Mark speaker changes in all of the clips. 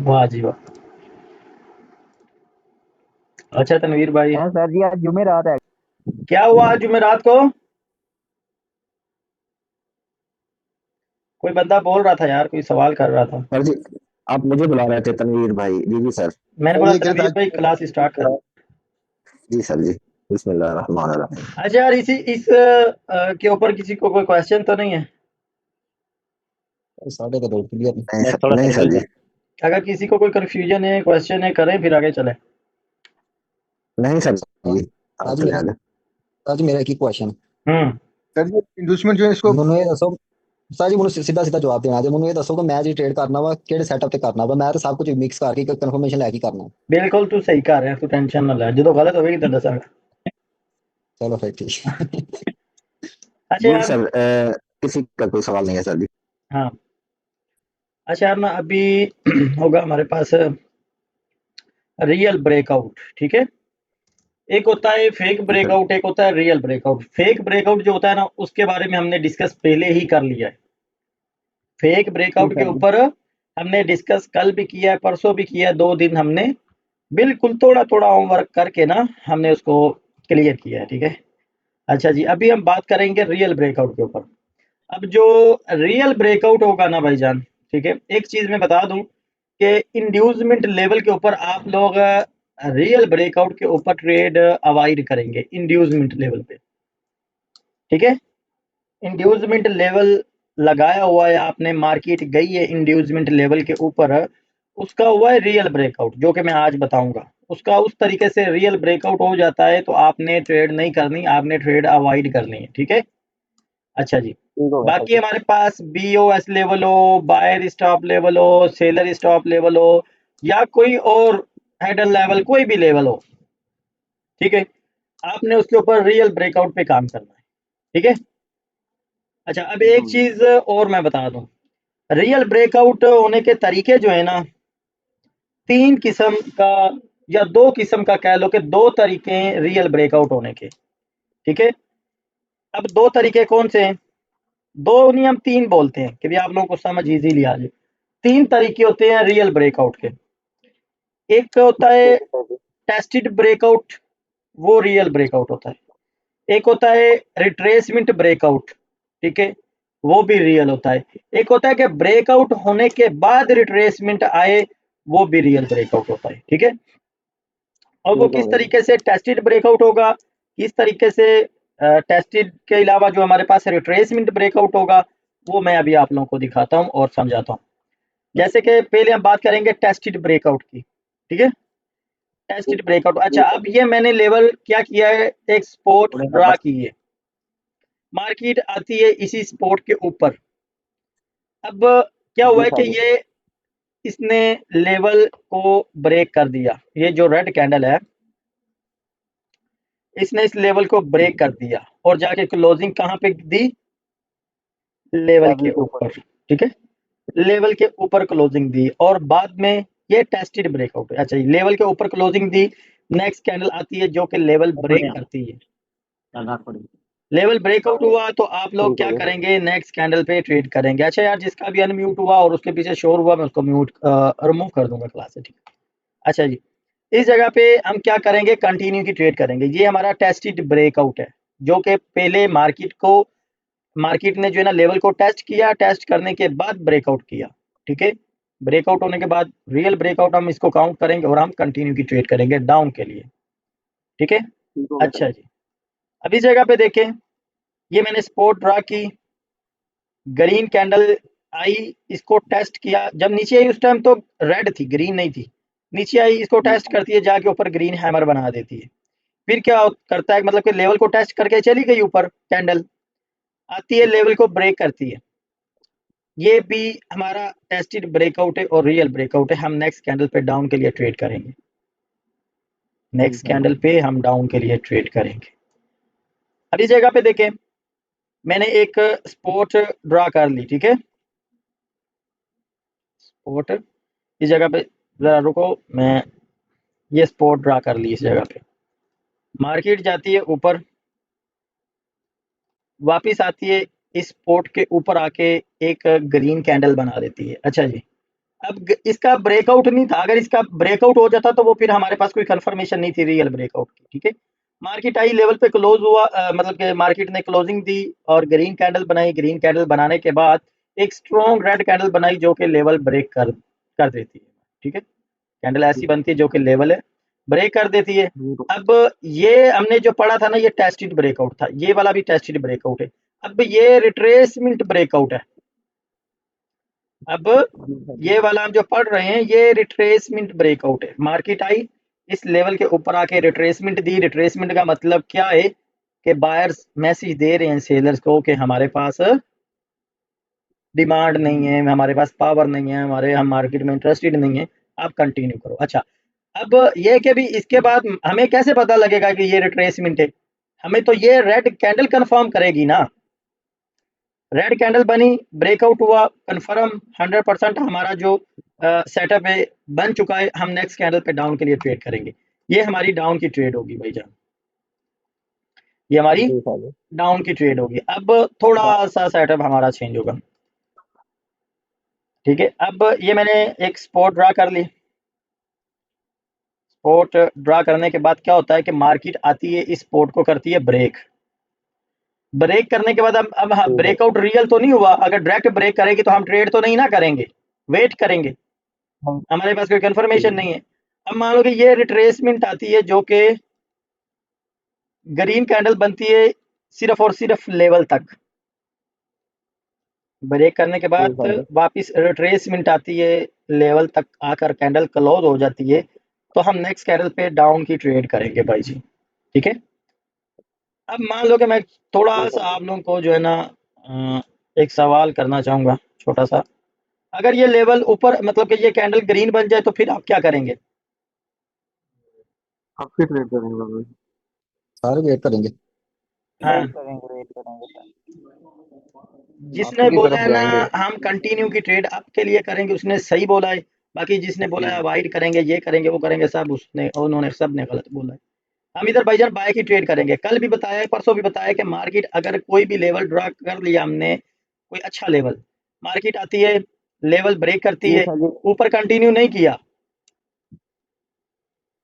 Speaker 1: वाह जी वाह। अच्छा तनवीर भाई,
Speaker 2: हाँ सर जी, आज जुमेरात है।
Speaker 1: क्या हुआ आज जुमेरात को? कोई बंदा बोल रहा था यार, कोई सवाल कर रहा था।
Speaker 3: सर जी, आप मुझे बुला रहे थे तनवीर भाई? जी जी सर।
Speaker 1: मैंने
Speaker 2: सर
Speaker 1: बोला
Speaker 2: ये कह रहे
Speaker 1: तनवीर भाई क्लास स्टार्ट कर।
Speaker 2: थे
Speaker 3: जी सर जी। बिस्मिल्लाह रहमान रहीम।
Speaker 1: अच्छा यार, इस के ऊपर किसी को कोई क्वेश्चन तो नहीं है?
Speaker 2: साढ़े का दो क्लियर
Speaker 3: नहीं
Speaker 2: नेट
Speaker 3: सर,
Speaker 2: थोड़ा
Speaker 3: नहीं सर
Speaker 2: सर्विस
Speaker 3: जी।
Speaker 2: है।
Speaker 1: अगर किसी को कोई कंफ्यूजन है, क्वेश्चन है, करें फिर आगे चले।
Speaker 3: नहीं सर जी, आप
Speaker 2: आज
Speaker 3: चले
Speaker 2: मेरा
Speaker 3: आगे।
Speaker 2: आज मेरा एक ही क्वेश्चन।
Speaker 1: हम्म।
Speaker 4: सर जी इंडस्टमेंट जो है इसको
Speaker 2: ਮੈਨੂੰ ਇਹ ਦੱਸੋ ਸਰ ਜੀ, ਮੈਨੂੰ ਸਿੱਧਾ ਸਿੱਧਾ ਜਵਾਬ ਦੇਣਾ ਜੇ ਮੈਨੂੰ ਇਹ ਦੱਸੋ ਕਿ ਮੈਂ ਜੀ ਟ੍ਰੇਡ ਕਰਨਾ ਵਾ ਕਿਹੜੇ ਸੈਟਅਪ ਤੇ ਕਰਨਾ ਵਾ, ਮੈਂ ਤਾਂ ਸਭ ਕੁਝ ਮਿਕਸ ਕਰਕੇ ਕਨਫਰਮੇਸ਼ਨ ਲੈ ਕੇ करना।
Speaker 1: बिल्कुल तू सही कर रहा है, तू टेंशन ना ले, जो तो गलत होगी तो दसागा।
Speaker 2: चलो फिर ठीक।
Speaker 1: अच्छा
Speaker 3: जी
Speaker 1: यार।
Speaker 3: सर, किसी का कोई सवाल नहीं है सर जी।
Speaker 1: हाँ। अच्छा यार ना, अभी होगा हमारे पास रियल ब्रेकआउट, ठीक है। एक होता है फेक
Speaker 3: जी सर।
Speaker 1: ब्रेकआउट, एक होता है रियल ब्रेकआउट। फेक ब्रेकआउट जो होता है ना, उसके बारे में हमने डिस्कस पहले ही कर लिया है। फेक
Speaker 2: जी
Speaker 1: ब्रेकआउट के
Speaker 2: सर जी।
Speaker 1: ऊपर हमने डिस्कस कल भी किया है, परसों भी किया है, 2 दिन हमने बिल्कुल थोड़ा-थोड़ा होमवर्क करके ना हमने उसको क्लियर किया है, ठीक है। अच्छा जी, अभी हम बात करेंगे रियल ब्रेकआउट के ऊपर। अब जो रियल ब्रेकआउट होगा ना भाईजान, ठीक है, एक चीज़ मैं बता दूँ कि इंड्यूसमेंट लेवल के ऊपर आप लोग रियल ब्रेकआउट के ऊपर ट्रेड अवॉइड करेंगे इंड्यूसमेंट लेवल पे, ठीक है। इंड्यूसमेंट लेवल लगाया हुआ है आपने, मार्केट गई है इंड्यूसमेंट लेवल के ऊपर, उसका हुआ है रियल ब्रेकआउट, जो कि मैं आज बताऊँगा। उसका उस तरीके से रियल ब्रेकआउट हो जाता है तो आपने ट्रेड नहीं करनी, आपने ट्रेड अवॉइड करनी है, ठीक है। अच्छा जी।
Speaker 2: ठीक होगा सर
Speaker 1: बाकी
Speaker 2: जी।
Speaker 1: हमारे पास बीओएस लेवल हो, बायर स्टॉप लेवल हो, सेलर स्टॉप लेवल हो, या कोई और हेडर लेवल, कोई भी लेवल हो, ठीक है। आपने उसके ऊपर रियल ब्रेकआउट पे काम करना है, ठीक है। अच्छा, अब
Speaker 2: ठीक
Speaker 1: एक
Speaker 2: होगा।
Speaker 1: चीज़ और मैं बता दूँ, रियल ब्रेकआउट होने के तरीके जो है ना, 3 किस्म का या 2 किस्म का कह लो, कि 2 तरीके हैं रियल ब्रेकआउट होने के, ठीक है। अब 2 तरीके कौन से हैं? 2 नहीं, हम 3 बोलते हैं कि भई आप लोगों को समझ ईज़िली आ जाए। 3 तरीके होते हैं रियल ब्रेकआउट के। एक होता है
Speaker 2: ठीक है सर जी।
Speaker 1: टेस्टेड ब्रेकआउट, वो रियल ब्रेकआउट होता है। एक होता है रिट्रेसमेंट ब्रेकआउट, ठीक है, वो भी रियल होता है। एक होता है कि ब्रेकआउट होने के बाद रिट्रेसमेंट आए, वो भी रियल ब्रेकआउट होता है, ठीक है। और वो
Speaker 2: ठीक
Speaker 1: किस
Speaker 2: होगा जी।
Speaker 1: तरीके से टेस्टेड ब्रेकआउट होगा, किस तरीके से टेस्टेड के अलावा जो हमारे पास रिट्रेसमेंट ब्रेकआउट होगा, वो मैं अभी आप लोगों को दिखाता हूँ और समझाता हूँ। जैसे कि पहले हम बात करेंगे टेस्टेड ब्रेकआउट की, ठीक है।
Speaker 2: ठीक
Speaker 1: टेस्टेड ब्रेकआउट, अच्छा
Speaker 2: ठीक है
Speaker 1: अब
Speaker 2: जी।
Speaker 1: ये मैंने लेवल क्या किया है, एक स्पॉट
Speaker 2: थोड़े
Speaker 1: ड्रा
Speaker 2: बस।
Speaker 1: की है, मार्केट आती है इसी स्पॉट के ऊपर। अब क्या हुआ
Speaker 2: जी
Speaker 1: है कि
Speaker 2: सर जी।
Speaker 1: ये इसने लेवल को ब्रेक कर दिया, ये जो रेड कैंडल है, इसने इस लेवल को ब्रेक कर दिया और जाके क्लोजिंग कहाँ पे दी, लेवल के
Speaker 2: लेवल के ऊपर।
Speaker 1: ऊपर, ठीक है। लेवल के ऊपर क्लोजिंग दी और बाद में ये टेस्टेड ब्रेकआउट है। अच्छा, लेवल के ऊपर क्लोजिंग दी, नेक्स्ट कैंडल आती है जो कि लेवल ब्रेक
Speaker 2: बढ़िया।
Speaker 1: करती है।
Speaker 2: चलना पड़ेगा।
Speaker 1: लेवल ब्रेकआउट हुआ तो आप लोग
Speaker 2: ठीक
Speaker 1: क्या
Speaker 2: है जी।
Speaker 1: करेंगे, नेक्स्ट कैंडल पे ट्रेड करेंगे। अच्छा यार, जिसका भी अनम्यूट हुआ और उसके पीछे शोर हुआ, मैं उसको म्यूट रिमूव कर दूंगा क्लास से, ठीक है। अच्छा जी, इस जगह पे हम क्या करेंगे, कंटिन्यू की ट्रेड करेंगे। ये हमारा टेस्टेड ब्रेकआउट है, जो कि पहले मार्केट ने जो है ना लेवल को टेस्ट किया, टेस्ट करने के बाद ब्रेकआउट किया, ठीक है। ब्रेकआउट होने के बाद रियल ब्रेकआउट हम इसको काउंट करेंगे और हम कंटिन्यू की ट्रेड करेंगे डाउन के लिए, ठीक है।
Speaker 2: ठीक होगा सर
Speaker 1: अच्छा
Speaker 2: जी।
Speaker 1: जी, अब इस जगह पे देखें, ये मैंने स्पॉट ड्रा की, ग्रीन कैंडल आई, इसको टेस्ट किया, जब नीचे आई उस टाइम तो रेड थी, ग्रीन नहीं थी। नीचे आई, इसको
Speaker 2: जी
Speaker 1: टेस्ट
Speaker 2: सर
Speaker 1: करती है, जाके ऊपर ग्रीन हैमर बना देती है। फिर क्या करता है, मतलब कि लेवल को टेस्ट करके चली गई ऊपर कैंडल, आती है लेवल को ब्रेक करती है। ये भी हमारा टेस्टेड ब्रेकआउट है और रियल ब्रेकआउट है। हम नेक्स्ट कैंडल पे डाउन के लिए ट्रेड करेंगे,
Speaker 2: जी
Speaker 1: नेक्स्ट
Speaker 2: सर
Speaker 1: कैंडल
Speaker 2: जी।
Speaker 1: पे हम डाउन के लिए ट्रेड करेंगे। अब इस जगह पे देखें, मैंने एक स्पॉट ड्रा कर ली, ठीक है। स्पॉट, इस जगह पे जरा रुको, मैं ये स्पॉट ड्रा कर ली। इस जगह पे मार्केट जाती है ऊपर, वापस आती है, इस स्पॉट के ऊपर आके एक ग्रीन कैंडल बना देती है। अच्छा जी, अब इसका ब्रेकआउट नहीं था, अगर इसका ब्रेकआउट हो जाता तो वो फिर हमारे पास कोई कंफर्मेशन नहीं थी रियल ब्रेकआउट की। ठीक है, मार्केट आई लेवल पे क्लोज हुआ, मतलब कि मार्केट ने क्लोजिंग दी और ग्रीन कैंडल बनाई। ग्रीन कैंडल बनाने के बाद एक स्ट्रॉन्ग रेड कैंडल बनाई जो कि लेवल ब्रेक कर देती है। ठीक है, कैंडल ऐसी बनती है जो कि लेवल है ब्रेक कर देती है। अब ये हमने जो पढ़ा था ना, ये टेस्टेड ब्रेकआउट था, ये वाला भी टेस्टेड ब्रेकआउट है। अब ये रिट्रेसमेंट ब्रेकआउट है। अब ये वाला हम जो पढ़ रहे हैं ये रिट्रेसमेंट ब्रेकआउट है। मार्केट आई, इस लेवल के ऊपर आके रिट्रेसमेंट दी। रिट्रेसमेंट का मतलब क्या है कि बायर्स मैसेज दे रहे हैं सेलर्स को कि हमारे पास डिमांड नहीं है, हमारे पास पावर नहीं है, हम मार्केट में इंटरेस्टेड नहीं है, आप कंटिन्यू करो। अच्छा, अब ये कि भी इसके बाद हमें कैसे पता लगेगा कि ये रिट्रेसमेंट है? हमें तो ये रेड कैंडल कंफर्म करेगी ना। रेड कैंडल बनी, ब्रेकआउट हुआ, कंफर्म 100% हमारा जो सेटअप है बन चुका है। हम नेक्स्ट कैंडल पे डाउन के लिए ट्रेड करेंगे। ये हमारी डाउन की ट्रेड होगी भाईजान, ये हमारी
Speaker 3: जी सर जी।
Speaker 1: डाउन की ट्रेड होगी। अब थोड़ा सा सेटअप हमारा चेंज होगा। ठीक है, अब ये मैंने एक स्पॉट ड्रा कर ली। स्पॉट ड्रा करने के बाद क्या होता है कि मार्केट आती है, इस स्पॉट को करती है ब्रेक। ब्रेक करने के बाद अब ब्रेकआउट रियल तो नहीं हुआ। अगर डायरेक्ट ब्रेक करेगी तो हम ट्रेड तो नहीं ना करेंगे, वेट करेंगे, हमारे पास कोई कंफर्मेशन नहीं है। अब मान लो कि ये रिट्रेसमेंट आती है जो कि ग्रीन कैंडल बनती है सिर्फ और सिर्फ लेवल तक। ब्रेक करने के बाद वापस रिट्रेसमेंट आती है, लेवल तक आकर कैंडल क्लोज हो जाती है, तो हम नेक्स्ट कैंडल पे डाउन की ट्रेड करेंगे भाई जी। ठीक है, अब मान लो कि मैं थोड़ा सा आप लोगों को जो है ना एक सवाल करना चाहूंगा छोटा सा। अगर ये लेवल ऊपर, मतलब कि ये कैंडल ग्रीन बन जाए तो फिर आप क्या करेंगे?
Speaker 4: अब फिर ट्रेड करेंगे भाई।
Speaker 2: सारे वेट करेंगे।
Speaker 1: हाँ, जिसने
Speaker 3: की
Speaker 1: बोला
Speaker 3: तरफ
Speaker 1: है ना
Speaker 3: जाएंगे।
Speaker 1: हम कंटिन्यू की ट्रेड आपके लिए करेंगे उसने सही बोला है। बाकी जिसने बोला है अवॉइड करेंगे, ये करेंगे, वो करेंगे, उन्होंने सब ने गलत बोला है। हम इधर भाईजान बाय की ट्रेड करेंगे। कल भी बताया है, परसों भी बताया कि मार्केट अगर कोई भी लेवल ड्रा कर लिया हमने, कोई अच्छा लेवल, मार्केट आती है, लेवल ब्रेक करती है, ऊपर कंटिन्यू नहीं किया,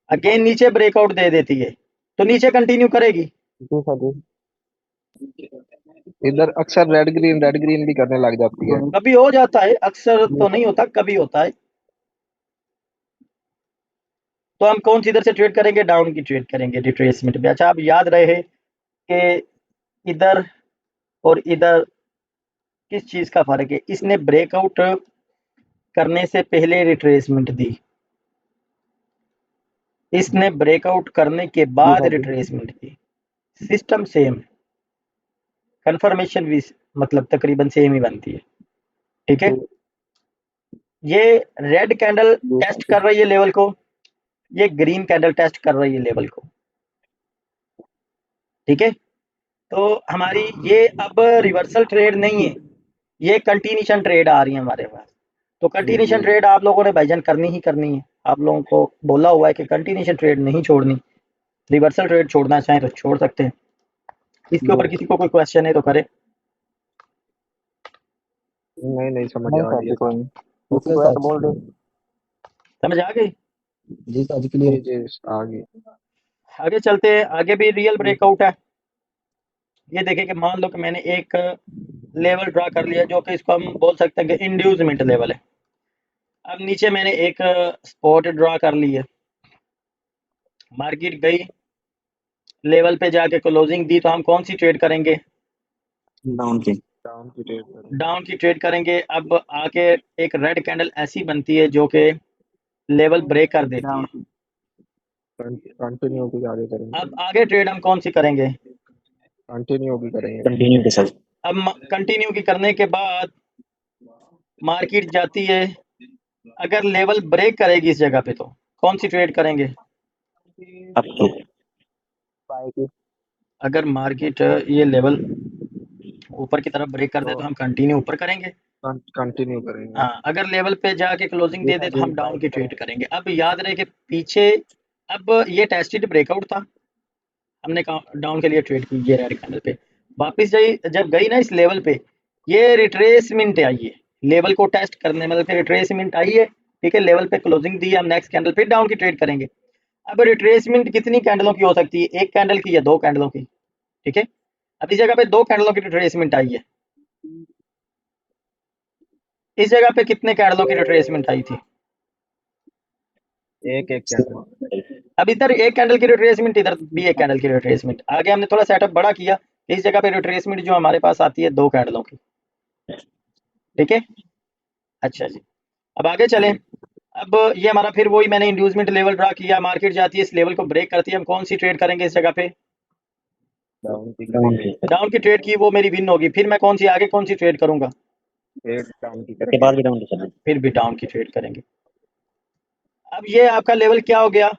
Speaker 1: अगेन नीचे ब्रेकआउट दे देती है, तो नीचे कंटिन्यू करेगी।
Speaker 3: जी सर जी। इधर अक्सर रेड ग्रीन भी करने लग जाती है।
Speaker 1: कभी हो जाता है, अक्सर तो नहीं होता, कभी होता है। तो हम कौन सी इधर से ट्रेड करेंगे? डाउन की ट्रेड करेंगे रिट्रेसमेंट पे। अच्छा, अब याद रहे कि इधर और इधर किस चीज का फर्क है। इसने ब्रेकआउट करने से पहले रिट्रेसमेंट दी, इसने ब्रेकआउट करने के बाद रिट्रेसमेंट दी। सिस्टम सेम, कंफर्मेशन भी मतलब तकरीबन सेम ही बनती है। ठीक है, ये रेड कैंडल टेस्ट कर रही है लेवल को, ये ग्रीन कैंडल टेस्ट कर रही है लेवल को। ठीक है, तो हमारी ये अब रिवर्सल ट्रेड नहीं है, ये कंटिन्यूशन ट्रेड आ रही है हमारे पास। तो कंटिन्यूशन ट्रेड आप लोगों ने भाईजान करनी ही करनी है। आप लोगों को बोला हुआ है कि कंटिन्यूशन ट्रेड नहीं छोड़नी, रिवर्सल ट्रेड छोड़ना चाहें तो छोड़ सकते हैं। इसके ऊपर किसी को कोई क्वेश्चन है तो करे।
Speaker 3: नहीं समझ आ रही है।
Speaker 2: Okay sir.
Speaker 1: समझ आ गई?
Speaker 2: जी सर जी, क्लियर।
Speaker 3: जी आगे।
Speaker 1: आगे चलते हैं, आगे भी रियल ब्रेकआउट है। ये देखें कि मान लो कि मैंने एक लेवल ड्रा कर लिया जो कि इसको हम बोल सकते हैं कि इंड्यूसमेंट लेवल है। अब नीचे मैंने एक स्पॉट ड्रा कर ली है, मार्केट गई, लेवल पे जाके क्लोजिंग दी, तो हम कौन सी ट्रेड करेंगे?
Speaker 3: डाउन की ट्रेड करेंगे।
Speaker 1: डाउन की ट्रेड करेंगे। अब आके एक रेड कैंडल ऐसी बनती है जो कि लेवल ब्रेक कर देती है।
Speaker 3: कंटिन्यू की आगे करेंगे।
Speaker 1: अब आगे ट्रेड हम कौन सी करेंगे?
Speaker 3: कंटिन्यू की करेंगे।
Speaker 1: अब कंटिन्यू की करने के बाद मार्केट जाती है, अगर लेवल ब्रेक करेगी इस जगह पे तो कौन सी ट्रेड करेंगे? अगर मार्केट ये लेवल ऊपर की तरफ ब्रेक कर दे तो हम कंटिन्यू ऊपर करेंगे।
Speaker 3: कंटिन्यू करेंगे।
Speaker 1: हाँ, अगर लेवल पे जाके क्लोजिंग दे दे तो हम डाउन की ट्रेड करेंगे। अब याद रहे कि पीछे अब ये टेस्टेड ब्रेकआउट था, हमने डाउन के लिए ट्रेड की, ये रेड कैंडल पे वापस जब गई ना इस लेवल पे, ये रिट्रेसमेंट आई है, लेवल को टेस्ट करने, मतलब कि रिट्रेसमेंट आई है, ठीक है, लेवल पे क्लोजिंग दी, हम नेक्स्ट कैंडल फिर डाउन की ट्रेड करेंगे। अब रिट्रेसमेंट कितनी कैंडलों की हो सकती है, एक कैंडल की या दो कैंडलों की, ठीक है। अब इस जगह पे दो कैंडलों की रिट्रेसमेंट आई है, इस जगह पे कितने कैंडलों की रिट्रेसमेंट आई थी,
Speaker 5: एक एक कैंडल।
Speaker 1: अब इधर एक कैंडल की रिट्रेसमेंट, इधर भी एक कैंडल की रिट्रेसमेंट। आगे हमने थोड़ा सेटअप बड़ा किया, इस जगह पे रिट्रेसमेंट जो हमारे पास आती है दो कैंडलों की, ठीक है। अच्छा जी, अब आगे चलें। अब ये हमारा फिर वही मैंने इंड्यूसमेंट लेवल ड्रा किया, मार्केट जाती है इस लेवल को ब्रेक करती है, हम कौन सी ट्रेड करेंगे इस जगह पे,
Speaker 5: डाउन की
Speaker 1: डाउन की ट्रेड की, वो मेरी विन होगी। फिर मैं कौन सी आगे कौन सी ट्रेड करूंगा,
Speaker 5: ट्रेड डाउन की
Speaker 6: के बाद भी डाउन चलें।
Speaker 1: फिर भी डाउन की ट्रेड करेंगे। अब ये आपका लेवल क्या हो गया,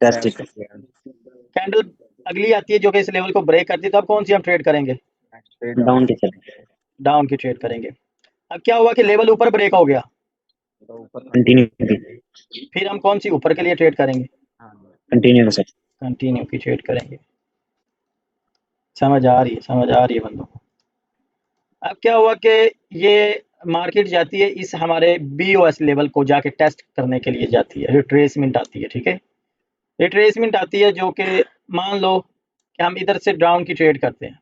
Speaker 6: टेस्ट
Speaker 1: कैंडल अगली आती है जो कि इस लेवल को ब्रेक करती है, तो अब कौन सी हम ट्रेड करेंगे,
Speaker 6: डाउन की चलें।
Speaker 1: डाउन की ट्रेड करेंगे। अब क्या हुआ कि लेवल ऊपर ब्रेक हो गया,
Speaker 6: कंटिन्यू
Speaker 1: फिर हम कौन सी ऊपर के लिए ट्रेड करेंगे,
Speaker 6: कंटिन्यू सर।
Speaker 1: कंटिन्यू की ट्रेड करेंगे। समझ आ रही है बंदों को। अब क्या हुआ कि ये मार्केट जाती है इस हमारे BOS लेवल को जाके टेस्ट करने के लिए जाती है, रिट्रेसमेंट आती है, ठीक है। रिट्रेसमेंट आती है जो कि मान लो कि हम इधर से डाउन की ट्रेड करते हैं,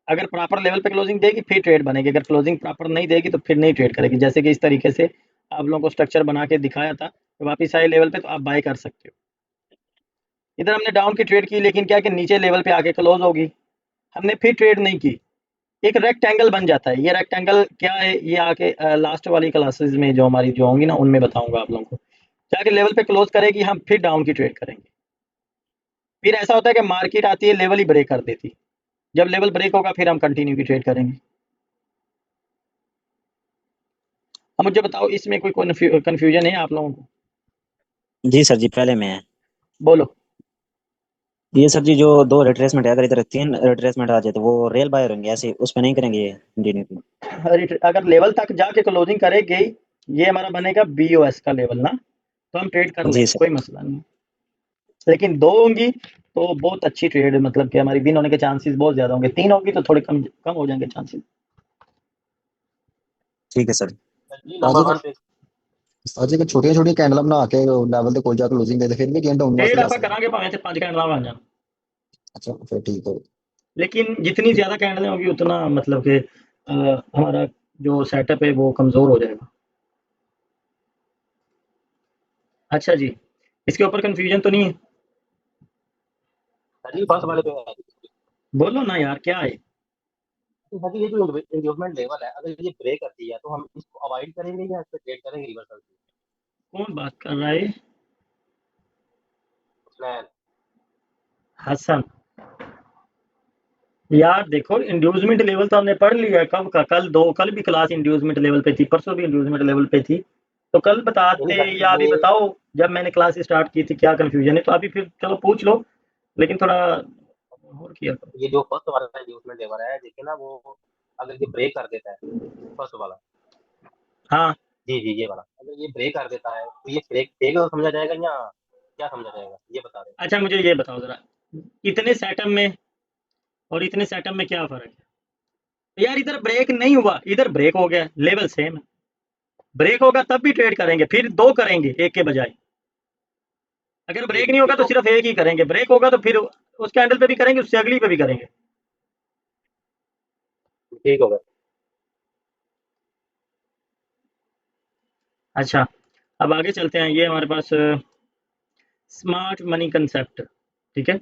Speaker 1: अगर प्रॉपर लेवल पे क्लोजिंग देगी फिर ट्रेड बनेगी, अगर क्लोजिंग प्रॉपर नहीं देगी तो फिर नहीं ट्रेड करेगी। जैसे कि इस तरीके से आप लोगों को स्ट्रक्चर बना के दिखाया था, तो वापस आए लेवल पे तो आप बाय कर सकते हो। इधर हमने डाउन की ट्रेड की, लेकिन क्या कि नीचे लेवल पे आके क्लोज होगी, हमने फिर ट्रेड नहीं की, एक रेक्टेंगल बन जाता है। ये रेक्टेंगल क्या है, ये आके लास्ट वाली क्लासेस में जो हमारी जो होंगी ना उनमें बताऊंगा आप लोगों को। जाके लेवल पे क्लोज करेगी, हम फिर डाउन की ट्रेड करेंगे। फिर ऐसा होता है कि मार्केट आती है लेवल ही ब्रेक कर देती, जब लेवल ब्रेक होगा फिर हम कंटिन्यू की ट्रेड करेंगे। अब मुझे बताओ इसमें कोई कन्फ्यूजन है आप लोगों को,
Speaker 6: जी सर जी, पहले में है
Speaker 1: बोलो।
Speaker 6: ये सर जी, जो दो रिट्रेसमेंट है, अगर इधर तीन रिट्रेसमेंट आ जाए तो वो रेल बायर होंगे, ऐसे उस पर नहीं करेंगे ये कंटिन्यू।
Speaker 1: अगर लेवल तक जाके क्लोजिंग करेगी, ये हमारा बनेगा BOS का लेवल ना, तो हम ट्रेड कर
Speaker 6: जी
Speaker 1: लेंगे,
Speaker 6: सर।
Speaker 1: कोई मसला नहीं। लेकिन दो होंगी तो बहुत अच्छी ट्रेड, मतलब कि हमारी विन होने के चांसेस बहुत ज्यादा होंगे, तीन होगी तो थोड़े कम कम हो जाएंगे चांसेस।
Speaker 6: ठीक है सर।
Speaker 2: साजी के छोटी छोटी कैंडल बना के लेवल ते कोई जा क्लोजिंग दे फिर भी गेंद डाउन
Speaker 1: ट्रेड
Speaker 2: वास्ते जा
Speaker 1: आप
Speaker 2: सकते।
Speaker 1: करांगे भावें 5 कैंडल बन जाए,
Speaker 2: अच्छा फिर ठीक है।
Speaker 1: लेकिन जितनी ज्यादा कैंडलें होंगी उतना मतलब कि हमारा जो सेटअप है वो कमजोर हो जाएगा। अच्छा जी, इसके ऊपर कंफ्यूजन तो नहीं है,
Speaker 5: फर्स्ट वाले पे है।
Speaker 1: बोलो ना यार क्या है।
Speaker 5: तो सर ये जो इंड्यूसमेंट लेवल है, अगर ये ब्रेक करती है तो हम इसको अवॉइड करेंगे या इस पे ट्रेड करेंगे रिवर्सल से?
Speaker 1: कौन बात कर रहा है,
Speaker 5: उसमें
Speaker 1: हसन। यार देखो इंड्यूसमेंट लेवल तो हमने पढ़ लिया है, कब का, कल भी क्लास इंड्यूसमेंट लेवल पे थी, परसों भी इंड्यूसमेंट लेवल पे थी, तो कल बताते
Speaker 5: नहीं
Speaker 1: या अभी
Speaker 5: ये
Speaker 1: बताओ जब मैंने क्लास स्टार्ट की थी क्या कंफ्यूजन है, तो अभी फिर चलो पूछ लो, लेकिन थोड़ा और किया करो।
Speaker 5: ये जो फर्स्ट वाला इंड्यूसमेंट लेवल है, देखिए ना, वो अगर ये ब्रेक कर देता है, फर्स्ट वाला,
Speaker 1: हाँ
Speaker 5: जी जी ये वाला, अगर ये ब्रेक कर देता है तो ये ब्रेक फेल समझा जाएगा या क्या समझा जाएगा, ये बता रहे
Speaker 1: अच्छा मुझे ये बताओ जरा, इतने सेटअप में और इतने सेटअप में क्या फर्क है यार, इधर ब्रेक नहीं हुआ, इधर ब्रेक हो गया, लेवल सेम है, ब्रेक होगा तब भी ट्रेड करेंगे, फिर दो करेंगे एक के बजाय। अगर ब्रेक नहीं होगा तो सिर्फ एक ही करेंगे, ब्रेक होगा तो फिर उस कैंडल पे भी करेंगे, उससे अगली पे भी करेंगे।
Speaker 5: ठीक होगा।
Speaker 1: अच्छा, अब आगे चलते हैं, ये हमारे पास स्मार्ट मनी कंसेप्ट, ठीक है,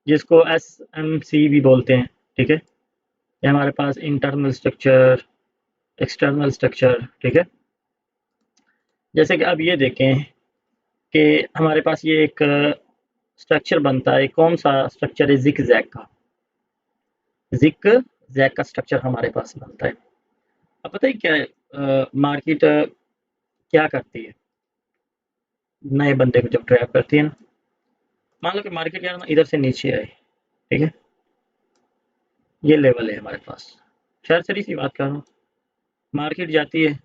Speaker 1: जिसको SMC भी बोलते हैं, ठीक है। ये हमारे पास इंटरनल स्ट्रक्चर, एक्सटर्नल स्ट्रक्चर, ठीक है। जैसे कि अब ये देखें कि हमारे पास ये एक स्ट्रक्चर बनता है, कौन सा स्ट्रक्चर है, जिक जैक का, जिक जैक का स्ट्रक्चर हमारे पास बनता है। अब पता है क्या है, मार्केट क्या करती है, नए बंदे को जब ट्रैप करती है ना, मान लो कि मार्केट यार ना इधर से नीचे आए, ठीक है, ये लेवल है हमारे पास, शायद सही सी बात कर रहा हूँ, मार्केट जाती है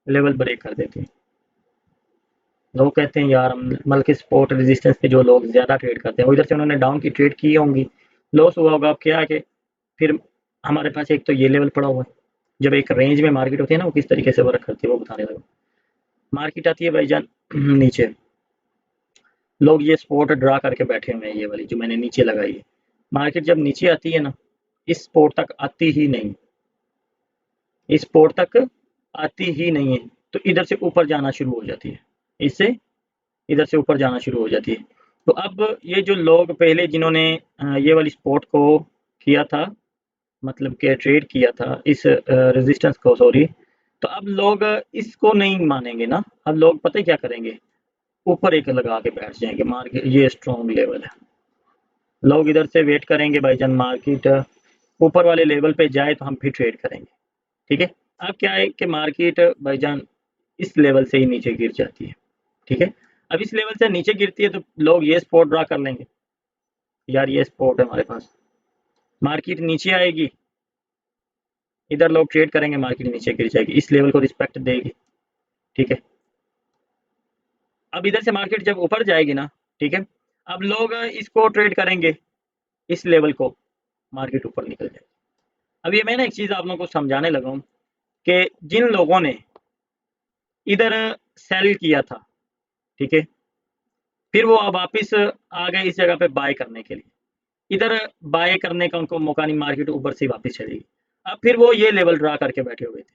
Speaker 1: लेवल ब्रेक कर देती है, लोग कहते हैं यार हम मतलब कि सपोर्ट रेजिस्टेंस पे जो लोग ज़्यादा ट्रेड करते हैं वो इधर से उन्होंने डाउन की ट्रेड की होंगी, लॉस हुआ होगा, अब क्या है कि फिर हमारे पास एक तो ये लेवल पड़ा हुआ है। जब एक रेंज में मार्केट होती है ना, वो किस तरीके से वर्क करती है वो बताने लगा। मार्केट आती है भाईजान नीचे, लोग ये स्पॉट ड्रा करके बैठे हुए हैं, ये वाली जो मैंने नीचे लगाई है। मार्केट जब नीचे आती है ना, इस स्पॉट तक आती ही नहीं, इस स्पॉट तक आती ही नहीं है, तो इधर से ऊपर जाना शुरू हो जाती है, इससे इधर से ऊपर जाना शुरू हो जाती है। तो अब ये जो लोग पहले जिन्होंने ये वाली स्पॉट को किया था, मतलब कि ट्रेड किया था इस रेजिस्टेंस को, सॉरी, तो अब लोग इसको नहीं मानेंगे ना। अब लोग पता है क्या करेंगे, ऊपर एक लगा के बैठ जाएंगे, मार्केट ये स्ट्रॉन्ग लेवल है, लोग इधर से वेट करेंगे भाईजान, मार्केट ऊपर वाले लेवल पे जाए तो हम फिर ट्रेड करेंगे, ठीक है। अब क्या है कि मार्केट भाईजान इस लेवल से ही नीचे गिर जाती है, ठीक है। अब इस लेवल से नीचे गिरती है तो लोग ये स्पॉट ड्रा कर लेंगे, यार ये स्पॉट है हमारे पास, मार्केट नीचे आएगी, इधर लोग ट्रेड करेंगे, मार्केट नीचे गिर जाएगी, इस लेवल को रिस्पेक्ट देगी, ठीक है। अब इधर से मार्केट जब ऊपर जाएगी ना, ठीक है, अब लोग इसको ट्रेड करेंगे, इस लेवल को, मार्केट ऊपर निकल जाएगी। अब ये मैं ना एक चीज़ आप लोगों को समझाने लगा हूँ कि जिन लोगों ने इधर सेल किया था, ठीक है, फिर वो अब वापस आ गए इस जगह पे बाय करने के लिए, इधर बाय करने का उनको मौका नहीं, मार्केट ऊपर से वापस चलेगी। अब फिर वो ये लेवल ड्रा करके बैठे हुए थे,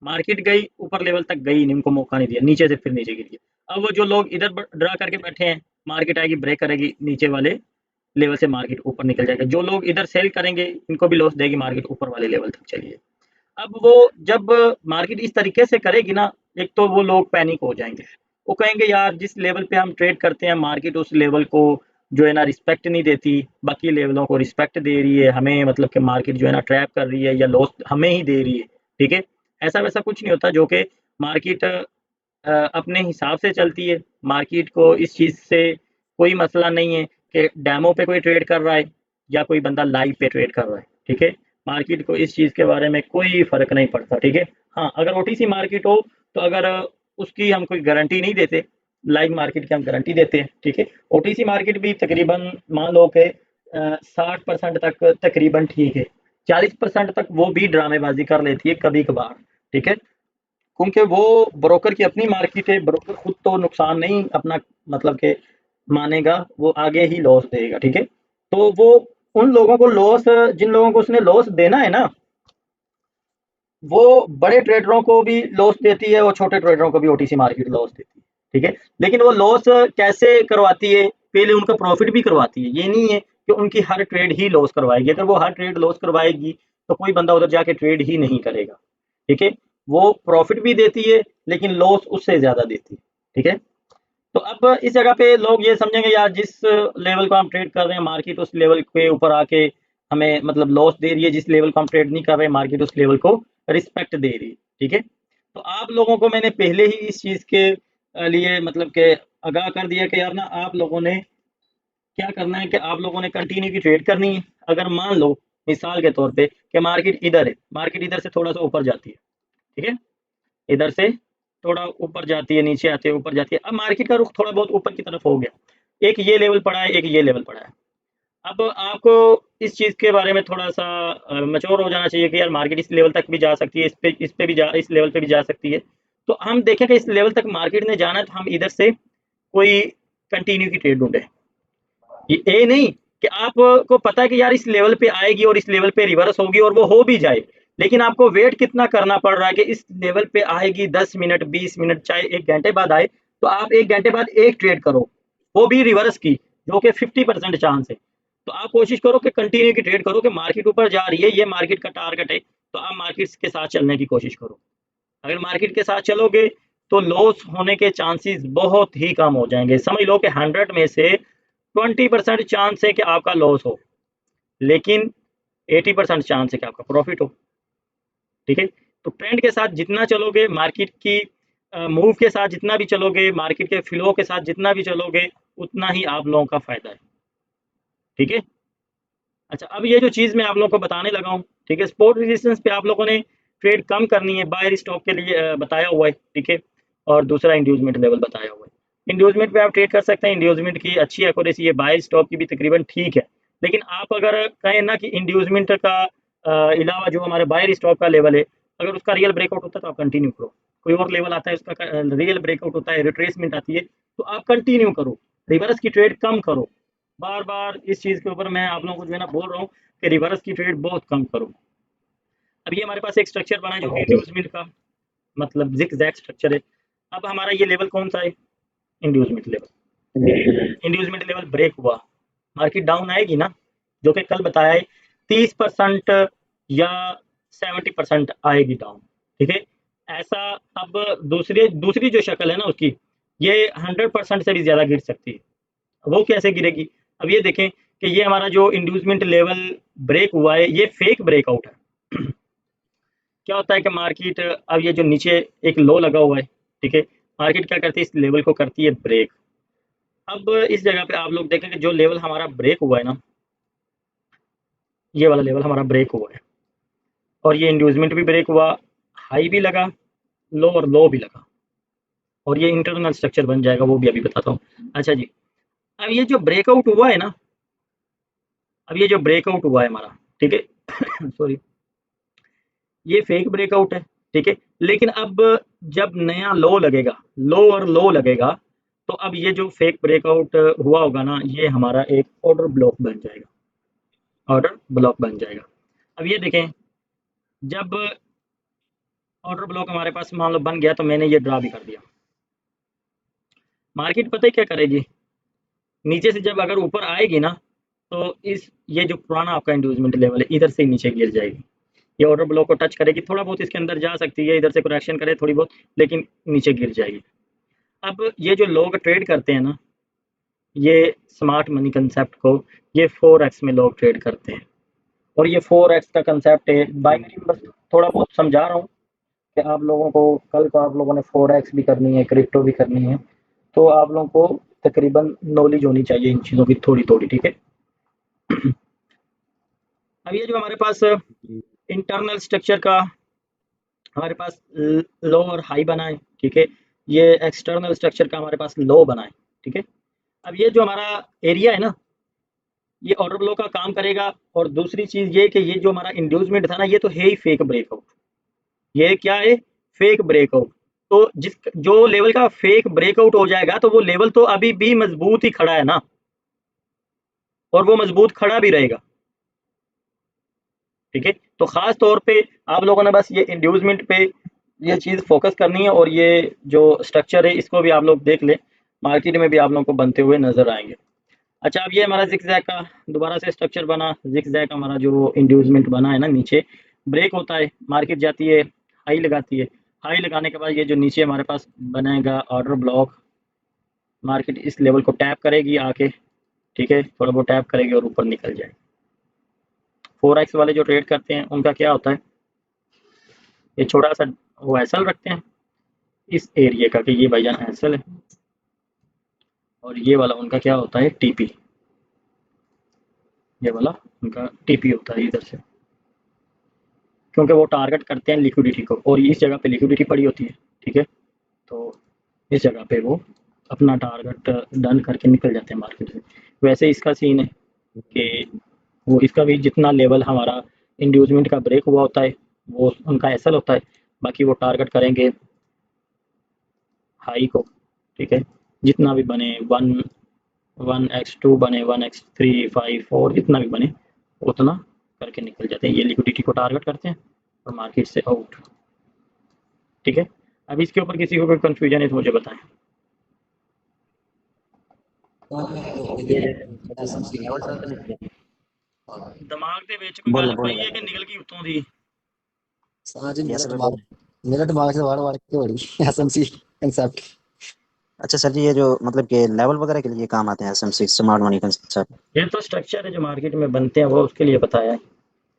Speaker 1: मार्केट गई ऊपर लेवल तक गई नहीं, उनको मौका नहीं दिया, नीचे से फिर नीचे गिर गया। अब वो जो लोग इधर ड्रा करके बैठे हैं, मार्केट आएगी ब्रेक करेगी नीचे वाले लेवल से, मार्केट ऊपर निकल जाएगा। जो लोग इधर सेल करेंगे इनको भी लॉस देगी, मार्केट ऊपर वाले लेवल तक चली है। अब वो जब मार्केट इस तरीके से करेगी ना, एक तो वो लोग पैनिक हो जाएंगे, वो कहेंगे यार जिस लेवल पे हम ट्रेड करते हैं मार्केट उस लेवल को जो है ना रिस्पेक्ट नहीं देती, बाकी लेवलों को रिस्पेक्ट दे रही है हमें, मतलब कि मार्केट जो है ना ट्रैप कर रही है या लॉस हमें ही दे रही है, ठीक है। ऐसा वैसा कुछ नहीं होता, जो कि मार्केट अपने हिसाब से चलती है। मार्केट को इस चीज़ से कोई मसला नहीं है कि डेमो पे कोई ट्रेड कर रहा है या कोई बंदा लाइव पे ट्रेड कर रहा है, ठीक है। मार्केट को इस चीज़ के बारे में कोई फ़र्क नहीं पड़ता, ठीक है। हाँ, अगर ओटीसी मार्केट हो तो अगर उसकी हम कोई गारंटी नहीं देते, लाइव मार्केट की हम गारंटी देते हैं, ठीक है। ओटीसी मार्केट भी तकरीबन मान लो कि 60% तक तकरीबन ठीक है, 40% तक वो भी ड्रामेबाजी कर लेती है कभी कभार, ठीक है, क्योंकि वो ब्रोकर की अपनी मार्केट है, ब्रोकर खुद तो नुकसान नहीं अपना मतलब के मानेगा, वो आगे ही लॉस देगा, ठीक है। तो वो उन लोगों को लॉस, जिन लोगों को उसने लॉस देना है ना, वो बड़े ट्रेडरों को भी लॉस देती है और छोटे ट्रेडरों को भी ओटीसी मार्केट लॉस देती है, ठीक है। लेकिन वो लॉस कैसे करवाती है, पहले उनका प्रॉफिट भी करवाती है, ये नहीं है कि उनकी हर ट्रेड ही लॉस करवाएगी। अगर वो हर ट्रेड लॉस करवाएगी तो कोई बंदा उधर जाके ट्रेड ही नहीं करेगा, ठीक है। वो प्रॉफिट भी देती है लेकिन लॉस उससे ज़्यादा देती है, ठीक है। तो अब इस जगह पे लोग ये समझेंगे यार जिस लेवल को हम ट्रेड कर रहे हैं मार्केट उस लेवल के ऊपर आके हमें मतलब लॉस दे रही है, जिस लेवल को हम ट्रेड नहीं कर रहे हैं मार्केट उस लेवल को रिस्पेक्ट दे रही है, ठीक है। तो आप लोगों को मैंने पहले ही इस चीज़ के लिए मतलब कि आगाह कर दिया कि यार ना आप लोगों ने क्या करना है कि आप लोगों ने कंटिन्यू की ट्रेड करनी है। अगर मान लो मिसाल के तौर पे कि मार्केट इधर है, मार्केट इधर से थोड़ा सा ऊपर जाती है, ठीक है, इधर से थोड़ा ऊपर जाती है, नीचे आती है, ऊपर जाती है। अब मार्केट का रुख थोड़ा बहुत ऊपर की तरफ हो गया, एक ये लेवल पड़ा है, एक ये लेवल पड़ा है। अब आपको इस चीज़ के बारे में थोड़ा सा मैच्योर हो जाना चाहिए कि यार मार्केट इस लेवल तक भी जा सकती है, इस पे भी जा, इस लेवल पे भी जा सकती है। तो हम देखें कि इस लेवल तक मार्केट ने जाना है तो हम इधर से कोई कंटिन्यू की ट्रेड ढूंढे। ये नहीं कि आपको पता है कि यार इस लेवल पे आएगी और इस लेवल पे रिवर्स होगी और वो हो भी जाए, लेकिन आपको वेट कितना करना पड़ रहा है कि इस लेवल पे आएगी 10 मिनट 20 मिनट चाहे 1 घंटे बाद आए, तो आप 1 घंटे बाद एक ट्रेड करो, वो भी रिवर्स की, जो कि 50% चांस है। तो आप कोशिश करो कि कंटिन्यू की ट्रेड करो कि मार्केट ऊपर जा रही है, ये मार्केट का टारगेट है, तो आप मार्केट के साथ चलने की कोशिश करो। अगर मार्केट के साथ चलोगे तो लॉस होने के चांसेस बहुत ही कम हो जाएंगे। समझ लो कि 100 में से 20% चांस है कि आपका लॉस हो, लेकिन 80% चांस है कि आपका प्रॉफिट हो, ठीक है। तो ट्रेंड के साथ जितना चलोगे, मार्केट की मूव के साथ जितना भी चलोगे, मार्केट के फ्लो के साथ जितना भी चलोगे, उतना ही आप लोगों का फायदा है, ठीक है। अच्छा, अब ये जो चीज़ मैं आप लोगों को बताने लगा हूँ, ठीक है, सपोर्ट रेजिस्टेंस पे आप लोगों ने ट्रेड कम करनी है, बायर स्टॉप के लिए बताया हुआ है, ठीक है। और दूसरा इंड्यूसमेंट लेवल बताया हुआ है। इंड्यूसमेंट पे आप ट्रेड कर सकते हैं, इंड्यूसमेंट की अच्छी एक्यूरेसी है, बायर स्टॉप की भी तकरीबन ठीक है। लेकिन आप अगर कहें ना कि इंड्यूसमेंट का अलावा जो हमारे बायर स्टॉप का लेवल है, अगर उसका रियल ब्रेकआउट होता है तो आप कंटिन्यू करो। कोई और लेवल आता है उसका रियल ब्रेकआउट होता है, रिट्रेसमेंट आती है, तो आप कंटिन्यू करो, रिवर्स की ट्रेड कम करो। बार बार इस चीज़ के ऊपर मैं आप लोगों को जो है ना बोल रहा हूँ कि रिवर्स की ट्रेड बहुत कम करो। अब ये हमारे पास एक स्ट्रक्चर बना है जो कि इंड्यूसमेंट का मतलब जिग-जैग स्ट्रक्चर है। अब हमारा ये लेवल कौन सा है? Inducement level. Inducement level break हुआ, मार्केट डाउन आएगी ना, जो कि कल बताया है 30% या 70% आएगी डाउन, ठीक है। ऐसा अब दूसरी जो शक्ल है ना उसकी, ये 100% से भी ज़्यादा गिर सकती है। वो कैसे गिरेगी? अब ये देखें कि ये हमारा जो इंड्यूसमेंट लेवल ब्रेक हुआ है, ये फेक ब्रेकआउट है। क्या होता है कि मार्केट अब ये जो नीचे एक लो लगा हुआ है, ठीक है, मार्केट क्या करती है, इस लेवल को करती है ब्रेक। अब इस जगह पे आप लोग देखें कि जो लेवल हमारा ब्रेक हुआ है ना, ये वाला लेवल हमारा ब्रेक हुआ है और ये इंड्यूसमेंट भी ब्रेक हुआ, हाई भी लगा, लो और लो भी लगा, और ये इंटरनल स्ट्रक्चर बन जाएगा, वो भी अभी बताता हूँ। अच्छा जी, अब ये जो ब्रेकआउट हुआ है ना, अब ये जो ब्रेकआउट हुआ है हमारा, ठीक है सॉरी, ये फेक ब्रेकआउट है, ठीक है। लेकिन अब जब नया लो लगेगा, लो और लो लगेगा, तो अब ये जो फेक ब्रेकआउट हुआ होगा ना, ये हमारा एक ऑर्डर ब्लॉक बन जाएगा, ऑर्डर ब्लॉक बन जाएगा। अब ये देखें, जब ऑर्डर ब्लॉक हमारे पास मान लो बन गया, तो मैंने ये ड्रा भी कर दिया। मार्केट पता है क्या करेगी, नीचे से जब अगर ऊपर आएगी ना, तो ये जो पुराना आपका इंड्यूसमेंट लेवल है, इधर से नीचे गिर जाएगी, ये ऑर्डर ब्लॉक को टच करेगी, थोड़ा बहुत इसके अंदर जा सकती है, इधर से करेक्शन करे थोड़ी बहुत, लेकिन नीचे गिर जाएगी। अब ये जो लोग ट्रेड करते हैं ना, ये स्मार्ट मनी कंसेप्ट को ये 4x में लोग ट्रेड करते हैं, और ये 4x का कंसेप्ट है। बाइनरी में बस थोड़ा बहुत समझा रहा हूँ कि आप लोगों को कल को आप लोगों ने 4x भी करनी है, क्रिप्टो भी करनी है, तो आप लोगों को तकरीबन नॉलेज होनी चाहिए इन चीज़ों की थोड़ी थोड़ी, ठीक है। अब ये जो हमारे पास इंटरनल स्ट्रक्चर का हमारे पास लो और हाई बना है, ठीक है, ये एक्सटर्नल स्ट्रक्चर का हमारे पास लो बना है, ठीक है। अब ये जो हमारा एरिया है ना, ये ऑर्डर ब्लॉक का काम करेगा, और दूसरी चीज़ ये कि ये जो हमारा इंड्यूसमेंट था ना, ये तो है ही फेक ब्रेकआउट, ये क्या है, फेक ब्रेकआउट। तो जो लेवल का फेक ब्रेकआउट हो जाएगा, तो वो लेवल तो अभी भी मजबूत ही खड़ा है ना, और वो मजबूत खड़ा भी रहेगा, ठीक है। तो खास तौर पे आप लोगों ने बस ये इंड्यूसमेंट पे ये चीज़ फोकस करनी है, और ये जो स्ट्रक्चर है इसको भी आप लोग देख लें, मार्केट में भी आप लोगों को बनते हुए नजर आएंगे। अच्छा, अब ये हमारा जिग-जैग का दोबारा से स्ट्रक्चर बना, जिग-जैग हमारा जो इंड्यूसमेंट बना है ना, नीचे ब्रेक होता है, मार्केट जाती है, हाई लगाती है, हाई लगाने के बाद ये जो नीचे हमारे पास बनेगा ऑर्डर ब्लॉक, मार्केट इस लेवल को टैप करेगी आके, ठीक है, थोड़ा बहुत टैप करेगी और ऊपर निकल जाएगी। 4x वाले जो ट्रेड करते हैं उनका क्या होता है, ये छोटा सा वो एसएल रखते हैं इस एरिया का, कि ये भाईजान एसएल है, और ये वाला उनका क्या होता है, टीपी, ये वाला उनका टीपी होता है इधर से, क्योंकि वो टारगेट करते हैं लिक्विडिटी को, और इस जगह पे लिक्विडिटी पड़ी होती है, ठीक है। तो इस जगह पे वो अपना टारगेट डन करके निकल जाते हैं मार्केट से। वैसे इसका सीन है कि वो इसका भी जितना लेवल हमारा इंड्यूसमेंट का ब्रेक हुआ होता है, वो उनका एसएल होता है, बाकी वो टारगेट करेंगे हाई को, ठीक है, जितना भी बने 1x2 बने, 1x3 5 4 जितना भी बने उतना करके निकल जाते हैं, ये लिक्विडिटी को टारगेट करते हैं और मार्केट से आउट, ठीक है। अब इसके ऊपर किसी को कोई कंफ्यूजन है तो मुझे बताएं। दिमाग ਦੇ ਵਿੱਚ ਕੋਈ ਗੱਲ ਪਈ ਹੈ ਕਿ ਨਿਕਲ ਗਈ ਉੱਤੋਂ ਦੀ?
Speaker 2: साजिद
Speaker 6: Yes, sir,
Speaker 2: मेरा दिमाग से वाड़ के बड़ी एसएमसी कंसेप्ट।
Speaker 6: अच्छा सर जी, ये जो मतलब कि लेवल वगैरह के लिए काम आते हैं एसएमसी स्मार्ट मनी कंसेप्ट?
Speaker 1: ये तो स्ट्रक्चर है जो मार्केट में बनते हैं, वो उसके लिए बताया है,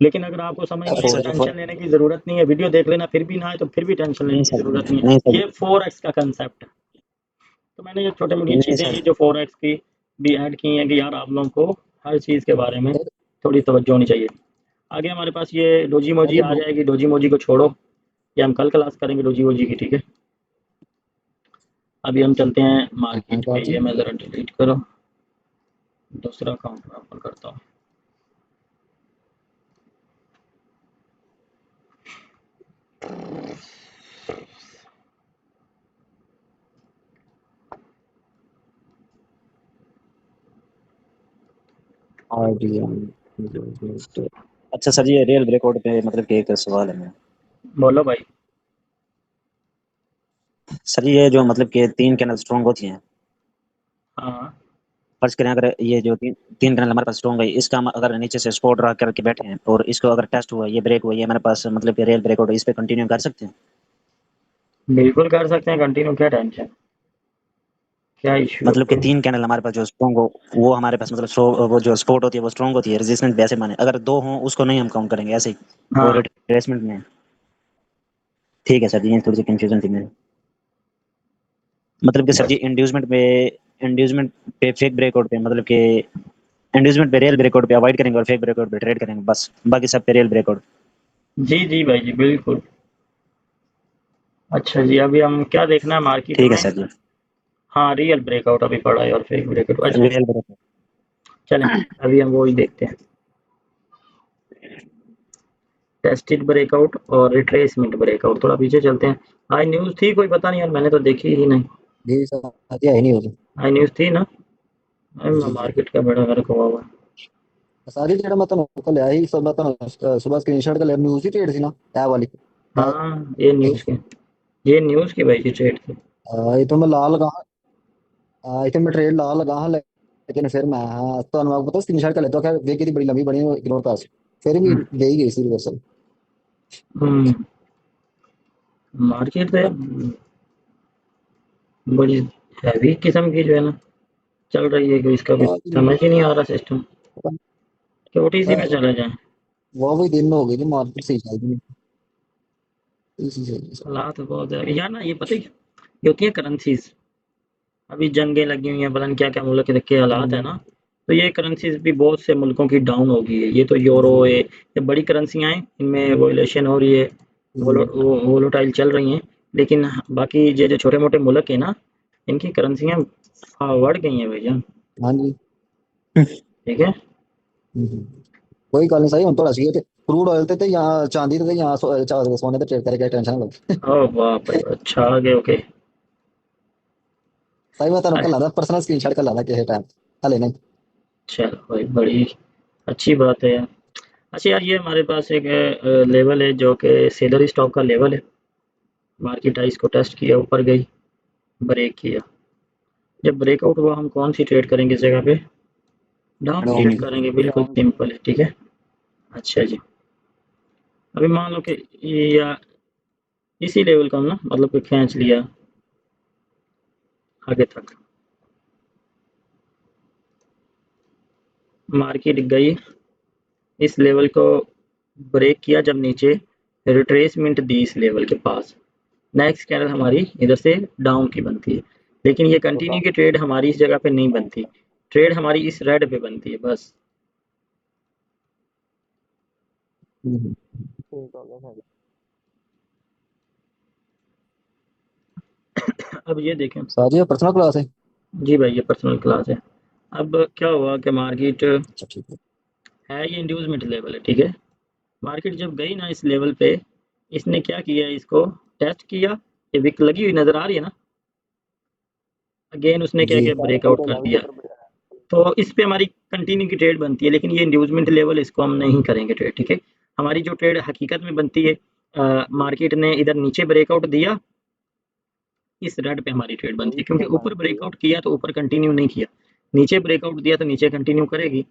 Speaker 1: लेकिन अगर आपको समझ नहीं आए तो टेंशन लेने की ज़रूरत नहीं है, वीडियो देख लेना, फिर भी ना आए तो फिर भी टेंशन लेने की ज़रूरत नहीं है। ये 4x का कंसेप्ट है, तो मैंने ये छोटी मोटी चीज़ें हैं जो 4x की भी ऐड की हैं कि यार आप लोगों को हर चीज़ के बारे में थोड़ी तवज्जो होनी चाहिए। आगे हमारे पास ये डोजी मोजी आ जाएगी, डोजी मोजी को छोड़ो, ये हम कल क्लास करेंगे डोजी मोजी की, ठीक है। अभी हम चलते हैं मार्केट पे, ये मैं ज़रा डिलीट करो, दूसरा अकाउंट मैं ओपन करता हूँ।
Speaker 6: अच्छा सर जी, ये रियल ब्रेकआउट पे मतलब कि एक सवाल है मेरा।
Speaker 1: बोलो भाई।
Speaker 6: सर जी, ये जो मतलब कि 3 कैनल स्ट्रॉन्ग होती हैं,
Speaker 1: हाँ
Speaker 6: फर्ज करें अगर ये जो तीन कैनल हमारे पास स्ट्रॉन्ग है, इसका हम अगर नीचे से सपोर्ट रख करके बैठे हैं और इसको अगर टेस्ट हुआ, ये ब्रेक हुआ, ये हमारे पास मतलब कि रियल ब्रेकआउट, इस पे कंटिन्यू कर सकते हैं?
Speaker 1: बिल्कुल कर सकते हैं कंटिन्यू, क्या टेंशन, क्या इशू है
Speaker 6: मतलब कि
Speaker 1: कोई।
Speaker 6: 3 कैनल हमारे पास जो स्ट्रॉन्ग हो, वो हमारे पास मतलब वो जो सपोर्ट होती है वो स्ट्रॉन्ग होती है, रेजिस्टेंस वैसे माने, अगर 2 हों उसको नहीं हम काउंट करेंगे ऐसे ही, वो
Speaker 1: हाँ
Speaker 6: रिट्रेसमेंट में। ठीक है सर जी, ये थोड़ी सी कंफ्यूजन थी मेरी। मतलब कि सर जी, इंड्यूसमेंट पे फेक ब्रेकआउट पे मतलब कि इंड्यूसमेंट पे रियल ब्रेकआउट पे अवॉइड करेंगे और फेक ब्रेकआउट पे ट्रेड करेंगे, बस बाकी सब पे रियल ब्रेकआउट।
Speaker 1: जी जी भाई जी बिल्कुल। अच्छा जी, अभी हम क्या देखना है मार्केट
Speaker 6: ठीक है
Speaker 1: में।
Speaker 6: सर जी,
Speaker 1: हाँ रियल ब्रेकआउट अभी पड़ा है और फेक ब्रेकआउट। अच्छा
Speaker 6: रियल ब्रेकआउट।
Speaker 1: चलें, अभी हम वो ही देखते हैं, टेस्टेड ब्रेकआउट और रिट्रेसमेंट ब्रेकआउट। थोड़ा पीछे चलते हैं। आज न्यूज़ थी कोई, पता नहीं यार, मैंने तो देखी ही नहीं।
Speaker 2: जी सर, है नहीं होती।
Speaker 1: आज न्यूज़ थी ना।
Speaker 2: जी जी
Speaker 1: मार्केट का बड़ा गर्क हुआ हुआ है।
Speaker 2: सारी ਜਿਹੜਾ ਮੈਂ ਤੁਹਾਨੂੰ ਕੱਲਿਆ ਸੀ ਸਭ ਮੈਂ ਤੁਹਾਨੂੰ ਸਵੇਰ ਸਕਰੀਨਸ਼ਾਟ ਕੱਲਿਆ ਨਿਊਜ਼ ਦੀ ਟ੍ਰੇਡ ਸੀ ਨਾ ਇਹ ਵਾਲੀ
Speaker 1: हाँ ये न्यूज़ की भाई की ट्रेड थी।
Speaker 2: ਇਹ ਤੋਂ ਮੈਂ ਲਾ ਲਗਾ इतने मैं ट्रेड ला लगा हाँ लेकिन फिर मैं हाँ ਤੁਹਾਨੂੰ आपको पता स्क्रीनशॉट कर लेता हूँ खैर वेग की बड़ी लंबी बनी इग्नोर कर फिर भी
Speaker 1: हम्म,
Speaker 2: ले ही गई सी रिवर्सल
Speaker 1: हम्म, मार्केट तो यार बड़ी हैवी किस्म की जो है ना चल रही है, कि इसका भी समझ ही नहीं आ रहा सिस्टम कि ओटीसी में चला जाए।
Speaker 2: वो भी दिन हो गई थी मार्केट सही चल रही इसी से
Speaker 1: हालात बहुत है यार ना, ये पता है ये होती है करेंसीज। अभी जंगें लगी हुई हैं, पता नहीं क्या क्या मुल्क के हालात है ना, तो ये करेंसीज भी बहुत से मुल्कों की डाउन हो गई है। ये तो यूरो है, ये बड़ी करेंसियाँ हैं, इनमें वोलेशन हो रही है, वोलोटाइल चल रही हैं। लेकिन बाकी ये जो छोटे मोटे मुल्क है ना, इनकी करेंसियाँ बढ़ गई हैं भैया।
Speaker 2: हाँ जी
Speaker 1: ठीक है।
Speaker 2: कोई गल नहीं सही हम थोड़ा सी क्रूड ऑयल ते यहाँ चांदी ते यहाँ सोने ते ट्रेड करे टेंशन लो
Speaker 1: ओ बाप रे, अच्छा आ गए ओके।
Speaker 2: सही मैं ਤੁਹਾਨੂੰ ਕੱਲਾ ਦਾ पर्सनल स्क्रीनशॉट ਕੱਲਾ ਦਾ ਕਿਸੇ टाइम हले नहीं
Speaker 1: चलो भाई, बड़ी अच्छी बात है यार। अच्छा यार, ये हमारे पास एक लेवल है जो कि सेलर स्टॉक का लेवल है। मार्केट आई इसको टेस्ट किया, ऊपर गई, ब्रेक किया। जब ब्रेकआउट हुआ हम कौन सी ट्रेड करेंगे इस जगह पे, डाउन ट्रेड करेंगे, बिल्कुल सिंपल है। ठीक है। अच्छा जी, अभी मान लो कि ये या इसी लेवल का हम ना मतलब कि खींच लिया आगे तक, मार्केट गई, इस लेवल को ब्रेक किया, जब नीचे रिट्रेसमेंट दी इस लेवल के पास, नेक्स्ट कैंडल हमारी इधर से डाउन की बनती है। लेकिन ये कंटिन्यू की ट्रेड हमारी इस जगह पे नहीं बनती, ट्रेड हमारी इस रेड पे बनती है बस। अब ये देखें।
Speaker 2: साजी पर्सनल क्लास है
Speaker 1: जी भाई ये पर्सनल क्लास है। अब क्या हुआ कि मार्केट
Speaker 2: अच्छा ठीक है
Speaker 1: है, ये इंड्यूसमेंट लेवल है। ठीक है। मार्केट जब गई ना इस लेवल पे, इसने क्या किया, इसको टेस्ट किया, ये विक लगी हुई नजर आ रही है ना, अगेन उसने क्या
Speaker 2: जी
Speaker 1: किया, ब्रेकआउट कर दिया। तो इस पे हमारी कंटिन्यू की ट्रेड बनती है, लेकिन ये इंड्यूसमेंट लेवल, इसको हम नहीं करेंगे ट्रेड। ठीक है। हमारी जो ट्रेड हकीकत में बनती है, मार्केट ने इधर नीचे ब्रेकआउट दिया, इस रेड पे हमारी ट्रेड बनती है, क्योंकि ऊपर ब्रेकआउट किया तो ऊपर कंटिन्यू नहीं किया, नीचे ब्रेकआउट दिया तो नीचे कंटिन्यू करेगी,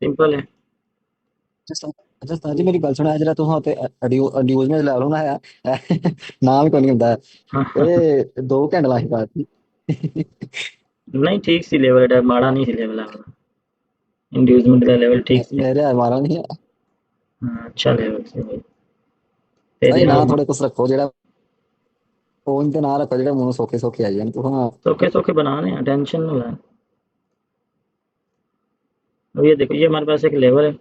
Speaker 1: सिंपल है।
Speaker 2: अच्छा साजी मेरी गल सुना जरा तुहां ते न्यूज़ में ला लो ना है नाम ही कोई नहीं ਹੁੰਦਾ
Speaker 1: हाँ हाँ हाँ।
Speaker 2: ए दो कैंडल ही बात
Speaker 1: नहीं ठीक सी लेवल है, माड़ा नहीं सी लेवल है, इंड्यूसमेंट का लेवल ठीक से।
Speaker 2: मेरे हमारा नहीं है
Speaker 1: हाँ, अच्छा लेवल से भाई,
Speaker 2: सही
Speaker 1: तेरे
Speaker 2: ना
Speaker 1: नाल
Speaker 2: थोड़े कुछ रखो जेड़ा फोन ते ना रखो जेड़ा मुंह सोखे सोखे आ जान तू हाँ
Speaker 1: सोखे सोखे बनाने हैं, टेंशन ना लें। अब ये देखो, ये हमारे पास एक लेवल है,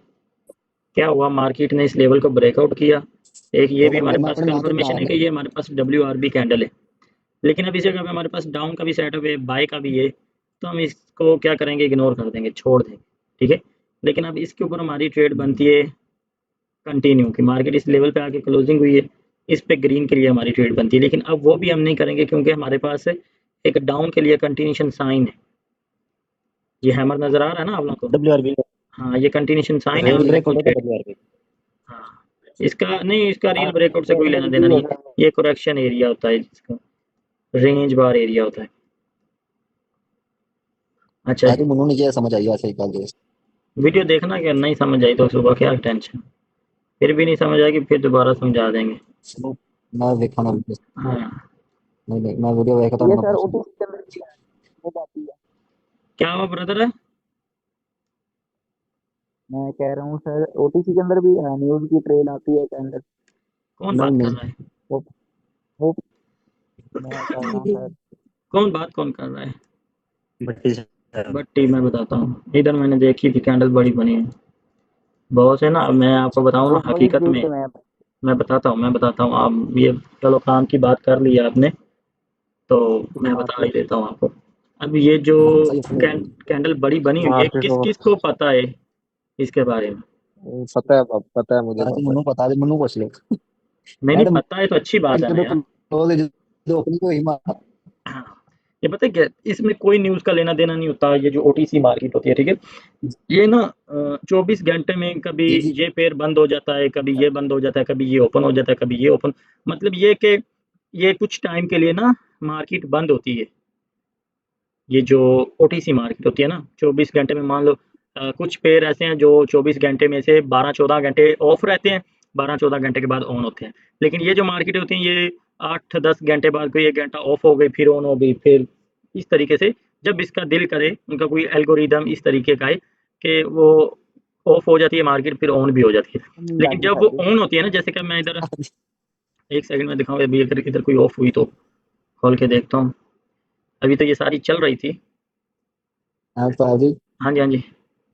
Speaker 1: क्या हुआ, मार्केट ने इस लेवल को ब्रेकआउट किया। एक ये भी हमारे
Speaker 2: मैं
Speaker 1: पास
Speaker 2: अपने नाम पे
Speaker 1: कंफर्मेशन
Speaker 2: बना
Speaker 1: है कि ये हमारे पास WRB कैंडल है। लेकिन अब इस जगह पे हमारे पास डाउन का भी सेटअप है, बाय का भी है, तो हम इसको क्या करेंगे, इग्नोर कर देंगे, छोड़ देंगे। ठीक है। लेकिन अब इसके ऊपर हमारी ट्रेड बनती है कंटिन्यू, की मार्केट इस लेवल पे आके क्लोजिंग हुई है, इस पे ग्रीन के लिए हमारी ट्रेड बनती है, लेकिन अब वो भी हम नहीं करेंगे क्योंकि हमारे पास एक डाउन के लिए कंटिन्यूएशन साइन है। ये हैमर नजर आ रहा है ना आप लोगों को?
Speaker 6: WRB
Speaker 1: हाँ, ये कंटिन्यूएशन साइन है
Speaker 6: रियल
Speaker 1: और
Speaker 6: ब्रेकआउट
Speaker 1: लेकिन
Speaker 6: होता है WRB।
Speaker 1: हाँ, इसका नहीं, इसका रियल ब्रेकआउट से कोई लेना देना नहीं है। ये करेक्शन एरिया होता है, जिसका रेंज बार एरिया होता है। अच्छा,
Speaker 2: ताकि मुन्नू नीचे समझ आई ऐसे ही कल जो
Speaker 1: वीडियो देखना, कि नहीं समझ आई तो सुबह क्या टेंशन, फिर भी नहीं समझ आएगी फिर दोबारा समझा देंगे।
Speaker 2: मैं देखा ना
Speaker 1: हाँ,
Speaker 2: नहीं मैं वीडियो देखा था
Speaker 7: ये
Speaker 2: मैं
Speaker 7: सर
Speaker 2: परसों।
Speaker 7: ओटीसी के अंदर भी है, वो बात ही है।
Speaker 1: क्या हुआ ब्रदर है?
Speaker 7: मैं कह रहा हूँ सर ओटीसी के अंदर भी न्यूज की ट्रेल आती है के अंदर।
Speaker 1: कौन
Speaker 2: नहीं
Speaker 1: बात कर
Speaker 2: नहीं
Speaker 1: रहा है?
Speaker 7: वो मैं कह रहा हूँ सर
Speaker 1: कौन कर रहा है?
Speaker 6: भट्टी सर।
Speaker 1: बट्टी, मैं बताता हूँ, इधर मैंने देखी थी कैंडल बड़ी बनी है, बहुत है ना। अब मैं आपको बताऊँ ना,
Speaker 7: वो वही
Speaker 1: हकीकत में
Speaker 7: देख के मैं
Speaker 1: मैं बताता हूँ आप ये, चलो काम की बात कर ली आपने तो मैं
Speaker 7: हाँ
Speaker 1: बता ही
Speaker 7: सर
Speaker 1: देता हूँ आपको। अब ये जो
Speaker 2: सही
Speaker 1: कैंडल बड़ी बनी हुई है,
Speaker 7: मार्केट
Speaker 1: किस किस को पता है इसके बारे में?
Speaker 7: पता है मुझे
Speaker 2: ताकि
Speaker 7: बाबा।
Speaker 2: मुन्नू पता है मुन्नू पूछ ले
Speaker 1: नहीं
Speaker 2: मैडम
Speaker 1: पता है तो अच्छी बात है ना
Speaker 2: जो
Speaker 1: यार।
Speaker 2: क्लोज जो अपनी को ही मार
Speaker 1: हाँ, ये पता है क्या, इसमें कोई न्यूज़ का लेना देना नहीं होता। ये जो ओटीसी मार्केट होती है, ठीक है, ये ना 24 घंटे में कभी
Speaker 2: जी जी
Speaker 1: ये पेयर बंद हो जाता है, कभी ये बंद हो जाता है, कभी ये ओपन हो जाता है, कभी ये ओपन, मतलब ये कि ये कुछ टाइम के लिए ना मार्केट बंद होती है। ये जो ओटीसी मार्केट होती है ना, 24 घंटे में मान लो कुछ पेयर ऐसे हैं जो 24 घंटे में से 12-14 घंटे ऑफ रहते हैं, 12-14 घंटे के बाद ऑन होते हैं। लेकिन ये जो मार्केट होती हैं, ये 8-10 घंटे बाद कोई 1 घंटा ऑफ हो गई, फिर ऑन हो गई, फिर इस तरीके से जब इसका दिल करे, उनका कोई एल्गोरिदम इस तरीके का है कि वो ऑफ हो जाती है मार्केट, फिर ऑन भी हो जाती है।
Speaker 7: नींद आ
Speaker 1: लेकिन
Speaker 7: गई
Speaker 1: जब
Speaker 7: सर
Speaker 1: वो
Speaker 7: जी।
Speaker 1: ऑन होती है ना, जैसे कि मैं इधर एक सेकंड में दिखाऊँ, अभी अगर इधर कोई ऑफ हुई तो खोल के देखता हूँ। अभी तो ये सारी चल रही थी।
Speaker 2: उस्ताद जी
Speaker 1: हाँ जी, हाँ जी।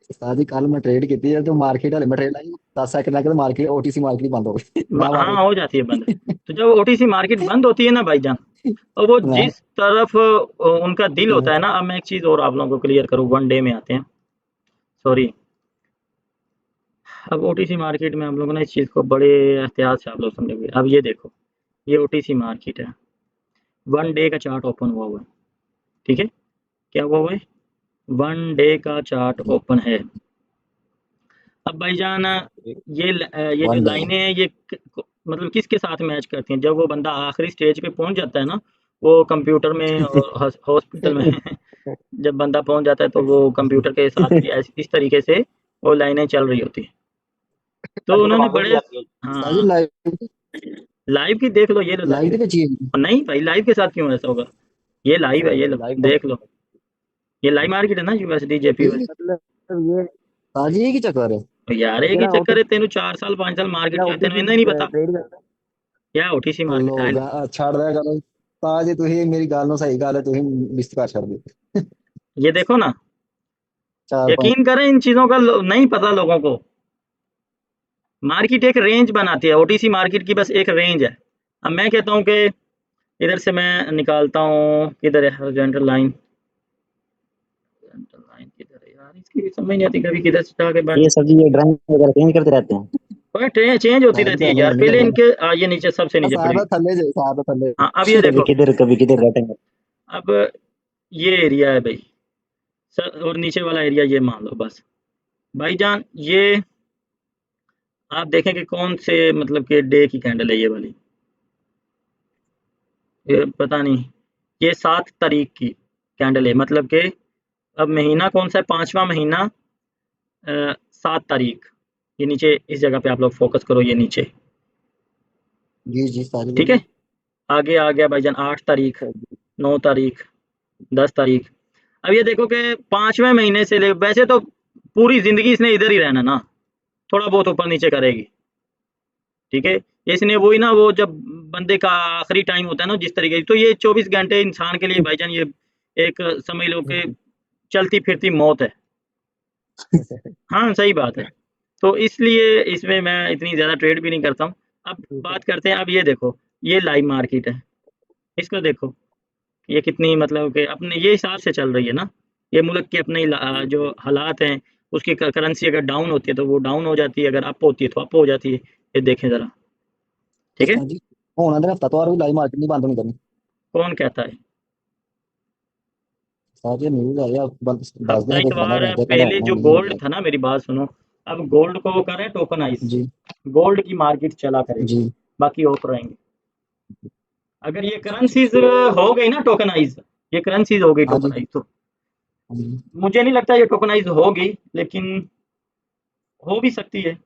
Speaker 2: उस्ताद जी कल मैं ट्रेड की थी तो मार्केट वाले में ट्रेड आई 10 सेकंड लगे तो मार्केट ओटीसी मार्केट बंद हो गई मैं मार
Speaker 1: हाँ, हो जाती है बंद। तो जब ओटीसी मार्केट बंद होती है ना भाईजान, और वो
Speaker 2: मैं
Speaker 1: जिस तरफ उनका दिल होता है ना, अब मैं एक चीज़ और आप लोगों को क्लियर करूँ, वन डे में आते हैं, सॉरी। अब ओटीसी मार्केट में आप लोगों ने इस चीज़ को बड़े एहतियात से आप लोग समझोगे। अब ये देखो, ये ओटीसी मार्केट है, वन डे का चार्ट ओपन हुआ है, ठीक है, क्या हुआ है? वन डे का चार्ट ओपन है। अब भाईजान ये जो
Speaker 2: वन डे
Speaker 1: लाइनें हैं, ये मतलब किसके साथ मैच करती हैं? जब वो बंदा आखिरी स्टेज पे पहुंच जाता है ना, वो कंप्यूटर में और हॉस्पिटल में जब बंदा पहुंच जाता है तो वो कंप्यूटर के साथ भी इस तरीके से वो लाइनें चल रही होती हैं। तो
Speaker 5: तभी तो
Speaker 1: उन्होंने
Speaker 5: मार्केट
Speaker 1: बड़े,
Speaker 5: भी आती है।
Speaker 2: उस्ताद जी
Speaker 1: हाँ, लाइव की देख लो, ये लो
Speaker 2: लाइव
Speaker 1: लाइव।
Speaker 2: पे चाहिए
Speaker 1: नहीं भाई, लाइव के साथ क्यों ऐसा होगा? ये लाइव है, ये लो
Speaker 7: लाइव का
Speaker 1: देख लो, ये लाइव मार्केट है ना, यूएसडी जेपीवाई।
Speaker 7: मतलब ये
Speaker 2: उस्ताद जी की चक्कर है
Speaker 1: यार एक ही
Speaker 7: ਜਿਹੜਾ
Speaker 1: चक्कर है,
Speaker 7: ओटीसी
Speaker 1: तेन 4 साल 5 साल मार्केट
Speaker 7: ਜਿਹੜਾ
Speaker 1: चलाते तेन
Speaker 7: ओटीसी
Speaker 1: इन्ना ही नहीं पता
Speaker 7: ट्रेड करਦਾ
Speaker 1: क्या ओटीसी मार्केट है।
Speaker 2: ਲੋਕ ਛੱਡ ਦਿਆ ਕਰੋ ਉਸਤਾਦ ਜੀ ਤੁਸੀਂ ਮੇਰੀ ਗੱਲ ਨੂੰ ਸਹੀ ਗੱਲ ਹੈ ਤੁਸੀਂ ਮਿਸ ਕਰ ਛੱਡਦੇ
Speaker 1: ये देखो ना,
Speaker 2: 4-5
Speaker 1: यकीन करें इन चीज़ों का नहीं पता लोगों को। मार्केट एक रेंज बनाती है, ओटीसी मार्केट की बस एक रेंज है। अब मैं कहता हूँ कि इधर से मैं निकालता हूँ, किधर है हॉरिजॉन्टल लाइन? हॉरिजॉन्टल लाइन किधर है यार? इसकी भी समझ नहीं आती, कभी किधर से जाके
Speaker 6: ये सब्जी ये ड्राइंग वगैरह चेंज करते रहते हैं।
Speaker 1: ट्रेन चेंज होती रहती है यार। पहले इनके ये नीचे, सबसे नीचे पड़ी।
Speaker 2: ਸਾਰਾ ਥੱਲੇ ਜੇ ਸਾਰਾ ਥੱਲੇ
Speaker 1: हाँ, अब ये देखो,
Speaker 6: कभी किधर बैठेंगे।
Speaker 1: अब ये एरिया है भाई सर, और नीचे वाला एरिया ये मान लो बस। भाईजान ये आप देखें कि कौन से मतलब कि डे की कैंडल है ये वाली, ये पता नहीं, ये 7 तारीख की कैंडल है, मतलब कि अब महीना कौन सा है? 5वां महीना, 7 तारीख। ये नीचे इस जगह पे आप लोग फोकस करो, ये नीचे,
Speaker 2: जी जी सारी
Speaker 1: ठीक है। आगे आ गया भाईजान 8 तारीख, 9 तारीख, 10 तारीख। अब ये देखो कि 5वें महीने से ले, वैसे तो पूरी ज़िंदगी इसने इधर ही रहना ना, थोड़ा बहुत ऊपर नीचे करेगी, ठीक है। इसने वही ना, वो जब बंदे का आखिरी टाइम होता है ना जिस तरीके, तो ये 24 घंटे इंसान के लिए भाईजान ये एक समझ लो कि चलती फिरती मौत है। हाँ, सही बात है। तो इसलिए इसमें मैं इतनी ज़्यादा ट्रेड भी नहीं करता हूँ। अब बात करते हैं, अब ये देखो, ये लाइव मार्केट है, इसको देखो, ये कितनी मतलब कि अपने ये हिसाब से चल रही है ना। ये मुल्क के अपने जो हालात हैं, उसकी करेंसी अगर डाउन होती है तो वो डाउन हो जाती है, अगर अप होती है तो अप हो जाती है। ये देखें ज़रा, ठीक है।
Speaker 2: उस्ताद जी होना दे हफ्ता तो और भी लाइव मार्केट नहीं बंद नहीं करनी।
Speaker 1: कौन कहता है?
Speaker 2: सारे न्यूज़ है या बंद 10
Speaker 1: हफ्ता
Speaker 2: दिन कोई बंदा
Speaker 1: इतवार
Speaker 2: रहता है कहता
Speaker 1: पहले
Speaker 2: होना
Speaker 1: जो
Speaker 2: नहीं
Speaker 1: गोल्ड
Speaker 2: होना।
Speaker 1: था ना, मेरी बात सुनो, अब गोल्ड को वो कर रहे हैं टोकनाइज,
Speaker 2: जी
Speaker 1: गोल्ड की मार्केट चला करेगी,
Speaker 2: जी
Speaker 1: बाकी ऑफ रहेंगे। अगर ये करेंसीज हो गई ना टोकनाइज, ये करेंसीज हो गई
Speaker 2: हाँ जी
Speaker 1: टोकनाइज, तो
Speaker 2: हाँ जी।
Speaker 1: मुझे नहीं लगता ये टोकनाइज होगी, लेकिन हो भी सकती है।